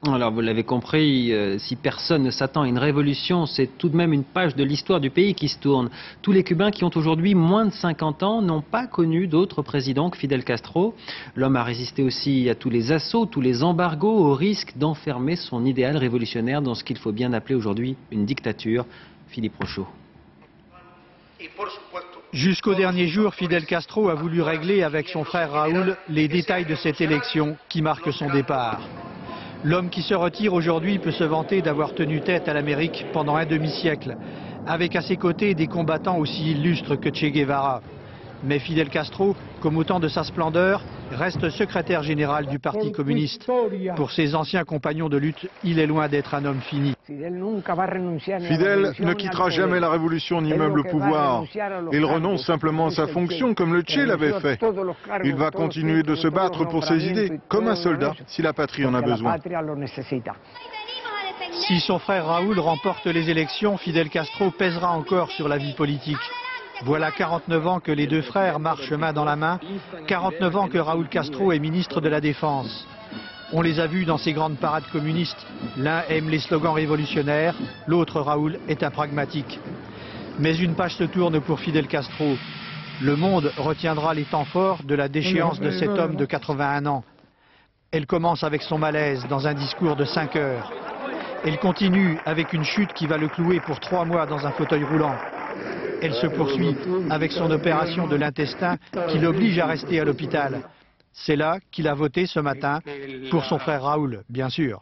Alors vous l'avez compris, si personne ne s'attend à une révolution, c'est tout de même une page de l'histoire du pays qui se tourne. Tous les Cubains qui ont aujourd'hui moins de 50 ans n'ont pas connu d'autre président que Fidel Castro. L'homme a résisté aussi à tous les assauts, tous les embargos, au risque d'enfermer son idéal révolutionnaire dans ce qu'il faut bien appeler aujourd'hui une dictature. Philippe Rochaud. Jusqu'au dernier jour, Fidel Castro a voulu régler avec son frère Raúl les détails de cette élection qui marque son départ. L'homme qui se retire aujourd'hui peut se vanter d'avoir tenu tête à l'Amérique pendant un demi-siècle, avec à ses côtés des combattants aussi illustres que Che Guevara. Mais Fidel Castro, comme au temps de sa splendeur, reste secrétaire général du Parti communiste. Pour ses anciens compagnons de lutte, il est loin d'être un homme fini. Fidel ne quittera jamais la révolution ni même le pouvoir. Il renonce simplement à sa fonction comme le Che l'avait fait. Il va continuer de se battre pour ses idées, comme un soldat, si la patrie en a besoin. Si son frère Raúl remporte les élections, Fidel Castro pèsera encore sur la vie politique. Voilà 49 ans que les deux frères marchent main dans la main, 49 ans que Raúl Castro est ministre de la Défense. On les a vus dans ces grandes parades communistes. L'un aime les slogans révolutionnaires, l'autre, Raúl, est un pragmatique. Mais une page se tourne pour Fidel Castro. Le monde retiendra les temps forts de la déchéance de cet homme de 81 ans. Elle commence avec son malaise dans un discours de 5 heures. Elle continue avec une chute qui va le clouer pour 3 mois dans un fauteuil roulant. Elle se poursuit avec son opération de l'intestin qui l'oblige à rester à l'hôpital. C'est là qu'il a voté ce matin pour son frère Raúl, bien sûr.